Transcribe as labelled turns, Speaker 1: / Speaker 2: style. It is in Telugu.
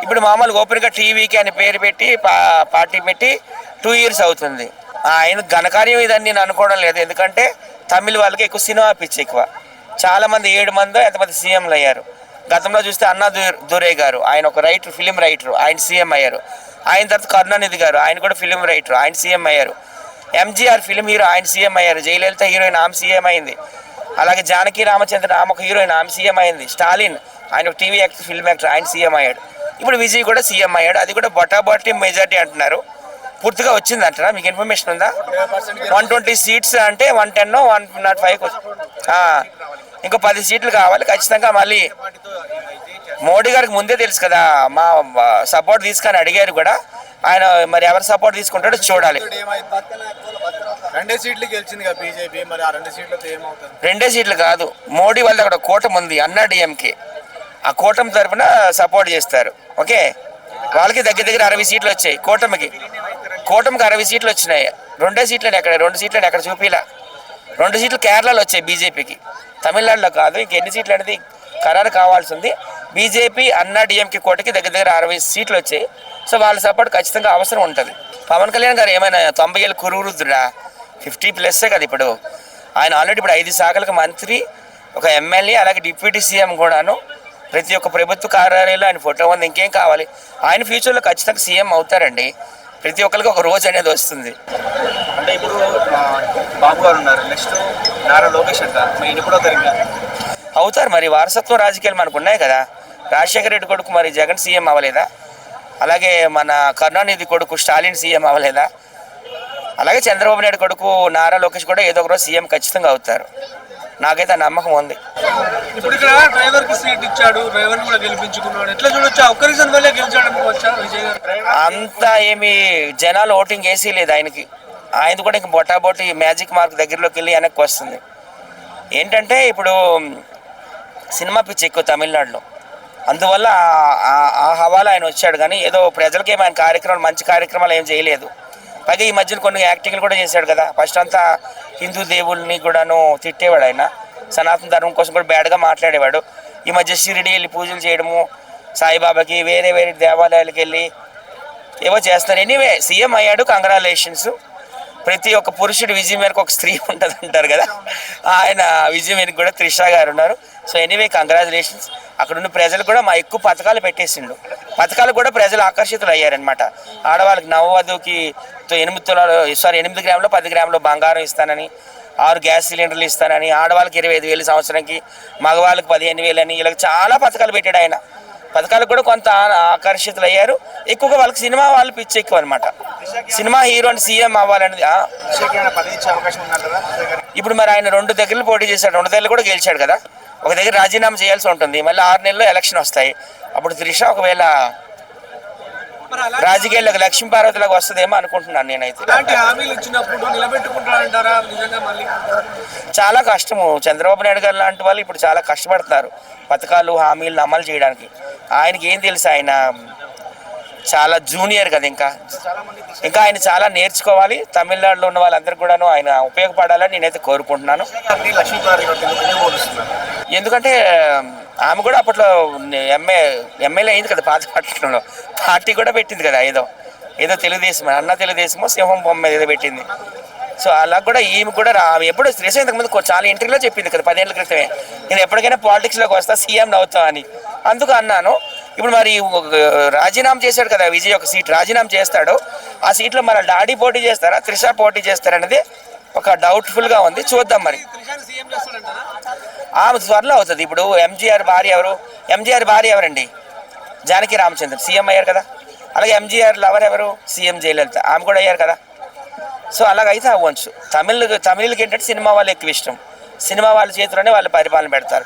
Speaker 1: ఇప్పుడు మామూలుగా ఓపెన్గా టీవీకి అని పేరు పెట్టి పార్టీ పెట్టి 2 years అవుతుంది. ఆయన ఘనకార్యం ఇదని నేను అనుకోవడం లేదు. ఎందుకంటే తమిళ వాళ్ళకి ఎక్కువ సినిమా పిచ్చి ఎక్కువ. చాలామంది 7 మందో ఎంతమంది సీఎంలు అయ్యారు. గతంలో చూస్తే అన్నా దురై గారు, ఆయన ఒక రైటర్, ఫిలిం రైటర్, ఆయన సీఎం అయ్యారు. ఆయన తర్వాత కరుణానిధి గారు, ఆయన కూడా ఫిలిం రైటర్, ఆయన సీఎం అయ్యారు. ఎంజీఆర్ ఫిలిం హీరో, ఆయన సీఎం అయ్యారు. జయలలిత హీరోయిన్, ఆమె సీఎం అయింది. అలాగే జానకి రామచంద్రన్, ఆమె ఒక హీరోయిన్, ఆమె సీఎం అయింది. స్టాలిన్, ఆయన ఒక టీవీ యాక్టర్, ఫిల్మ్ యాక్టర్, ఆయన సీఎం అయ్యాడు. ఇప్పుడు విజయ్ కూడా సీఎం అయ్యాడు. అది కూడా బొటాబొట్టి మెజార్టీ అంటున్నారు. పూర్తిగా వచ్చింది అంటారా? మీకు ఇన్ఫర్మేషన్ ఉందా? 120 seats అంటే 110 105 ఇంకో 10 సీట్లు కావాలి ఖచ్చితంగా. మళ్ళీ మోడీ గారికి ముందే తెలుసు కదా, మా సపోర్ట్ తీసుకొని అడిగారు కూడా. ఆయన మరి ఎవరు సపోర్ట్ తీసుకుంటాడో చూడాలి.
Speaker 2: 2 సీట్లు గెలిచింది కదా బీజేపీ, మరి ఆ 2 సీట్లతో ఏమవుతుంది?
Speaker 1: 2 సీట్లు కాదు, మోడీ వాళ్ళ అక్కడ కూటమి ఉంది, అన్నా డిఎంకే. ఆ కూటమి తరఫున సపోర్ట్ చేస్తారు. ఓకే, వాళ్ళకి దగ్గర దగ్గర 60 సీట్లు వచ్చాయి. కూటమికి 60 సీట్లు వచ్చినాయి. 2 సీట్లు ఎక్కడ చూపిలా. 2 సీట్లు కేరళలో వచ్చాయి బీజేపీకి, తమిళనాడులో కాదు. ఇంకెన్ని సీట్లు అనేది ఖరారు కావాల్సి ఉంది. బీజేపీ అన్నా డిఎంకే కోటకి దగ్గర దగ్గర 60 సీట్లు వచ్చాయి. సో వాళ్ళ సపోర్ట్ ఖచ్చితంగా అవసరం ఉంటుంది. పవన్ కళ్యాణ్ గారు ఏమైనా 90 ఏళ్ళు కురువృద్ధుడా? 50+ కదా ఇప్పుడు. ఆయన ఆల్రెడీ ఇప్పుడు 5 శాఖలకు మంత్రి, ఒక ఎమ్మెల్యే, అలాగే డిప్యూటీ సీఎం కూడాను. ప్రతి ఒక్క ప్రభుత్వ కార్యాలయంలో ఆయన ఫోటో ఉంది. ఇంకేం కావాలి? ఆయన ఫ్యూచర్లో ఖచ్చితంగా సీఎం అవుతారండి. ప్రతి ఒక్కరికి ఒక రోజు అనేది వస్తుంది.
Speaker 2: అంటే ఇప్పుడు బాబు గారు ఉన్నారు, నెక్స్ట్ నారా లోకేష్ అంటారు, మరి ఎప్పుడో జరిగింది
Speaker 1: అవుతారు. మరి వారసత్వ రాజకీయాలు మనకు ఉన్నాయి కదా. రాజశేఖర రెడ్డి కొడుకు మరి జగన్ సీఎం అవ్వలేదా? అలాగే మన కరుణానిధి కొడుకు స్టాలిన్ సీఎం అవ్వలేదా? అలాగే చంద్రబాబు నాయుడు కొడుకు నారా లోకేష్ కూడా ఏదో ఒక రోజు సీఎం ఖచ్చితంగా అవుతారు. నాకైతే ఆ నమ్మకం ఉంది.
Speaker 3: ఇప్పుడు ఇక్కడ డ్రైవర్ కి సీట్ ఇచ్చాడు, డ్రైవర్ కూడా గెలిపించుకున్నాడు. ఎట్లా చూడొచ్చు? ఒక్క రీజన్ వల్లే గెలిచాడు అనుకోవచ్చా విజయ్ గారు?
Speaker 1: అంతా ఏమి జనాలు ఓటింగ్ వేసి లేదు ఆయనకి. ఆయన కూడా ఇంక బొటాబొటి మ్యాజిక్ మార్క్ దగ్గరలోకి వెళ్ళి వెనక్కి వస్తుంది. ఏంటంటే ఇప్పుడు సినిమా పిచ్చి ఎక్కువ తమిళనాడులో, అందువల్ల ఆ హవాలో ఆయన వచ్చాడు. కానీ ఏదో ప్రజలకి ఏమైనా కార్యక్రమాలు, మంచి కార్యక్రమాలు ఏం చేయలేదు. పైగా ఈ మధ్యన కొన్ని యాక్టింగ్లు కూడా చేశాడు కదా. ఫస్ట్ అంతా హిందూ దేవుళ్ళని కూడాను తిట్టేవాడు ఆయన, సనాతన ధర్మం కోసం కూడా బ్యాడ్గా మాట్లాడేవాడు. ఈ మధ్య షిరిడి వెళ్ళి పూజలు చేయడము, సాయిబాబాకి వేరే వేరే దేవాలయాలకు వెళ్ళి ఏవో చేస్తారు. ఎనీవే సీఎం అయ్యాడు, కంగ్రాచులేషన్స్. ప్రతి ఒక్క పురుషుడు విజయం మేరకు ఒక స్త్రీ ఉంటుంది అంటారు కదా, ఆయన విజయం మేరకు కూడా త్రిష గారు ఉన్నారు. So anyway congratulations. అక్కడ ఉన్న ప్రజలు కూడా మా ఎక్కువ పథకాలు పెట్టేసిండు. పథకాలు కూడా ప్రజలు ఆకర్షితులు అయ్యారనమాట. ఆడవాళ్ళకి నవవధువుకి 8 గ్రాములు 10 గ్రాములు బంగారం ఇస్తానని, 6 గ్యాస్ సిలిండర్లు ఇస్తానని, ఆడవాళ్ళకి 25,000 సంవత్సరానికి, మగవాళ్ళకి 15,000 అని, ఇలా చాలా పథకాలు పెట్టాడు ఆయన. పథకాలు కూడా కొంత ఆకర్షితులు అయ్యారు. ఎక్కువగా వాళ్ళకి సినిమా వాళ్ళు పిచ్చి ఎక్కువ అనమాట. సినిమా హీరోని సీఎం అవ్వాలనేది. ఇప్పుడు మరి ఆయన 2 దగ్గరలు పోటీ చేశాడు, 2 దగ్గరలు కూడా గెలిచాడు కదా. ఒక దగ్గర రాజీనామా చేయాల్సి ఉంటుంది. మళ్ళీ 6 నెలల్లో ఎలక్షన్ వస్తాయి. అప్పుడు త్రిష ఒకవేళ రాజకీయాల్లోకి లక్ష్మీ పార్వతిలోకి వస్తుందేమో అనుకుంటున్నాను నేనైతే. చాలా కష్టము. చంద్రబాబు నాయుడు గారు లాంటి వాళ్ళు ఇప్పుడు చాలా కష్టపడుతున్నారు పథకాలు, హామీలను అమలు చేయడానికి. ఆయనకి ఏం తెలుసు? ఆయన చాలా జూనియర్ కదా. ఇంకా ఆయన చాలా నేర్చుకోవాలి. తమిళనాడులో ఉన్న వాళ్ళందరికీ కూడాను ఆయన ఉపయోగపడాలని నేనైతే కోరుకుంటున్నాను. ఎందుకంటే ఆమె కూడా అప్పట్లో ఎమ్మెల్యే అయింది కదా పాతపట్నంలో. పార్టీ కూడా పెట్టింది కదా, ఏదో తెలుగుదేశం, అన్న తెలుగుదేశమో సింహం బొమ్మ ఏదో పెట్టింది. సో అలా కూడా ఈమె కూడా ఎప్పుడు శ్రీశైలం ఇంతకుముందు చాలా ఇంటర్వ్యూలో చెప్పింది కదా 10 ఏళ్ల క్రితమే, నేను ఎప్పటికైనా పాలిటిక్స్లోకి వస్తా, సీఎం అవుతా అని. అందుకు అన్నాను. ఇప్పుడు మరి రాజీనామా చేశాడు కదా విజయ్, ఒక సీట్ రాజీనామా చేస్తాడు. ఆ సీట్లో మరి డాడీ పోటీ చేస్తారా, త్రిష పోటీ చేస్తారనేది ఒక డౌట్ఫుల్గా ఉంది. చూద్దాం మరి. ఆమె త్వరలో అవుతుంది. ఇప్పుడు ఎంజీఆర్ భార్య ఎవరండి? జానకి రామచంద్రన్ సీఎం అయ్యారు కదా. అలాగే ఎంజీఆర్ లవర్ ఎవరు? సీఎం జయలలిత, ఆమె కూడా అయ్యారు కదా. సో అలాగైతే అవ్వచ్చు. తమిళకి ఏంటంటే సినిమా వాళ్ళు ఎక్కువ ఇష్టం. సినిమా వాళ్ళ చేతిలోనే వాళ్ళు పరిపాలన పెడతారు.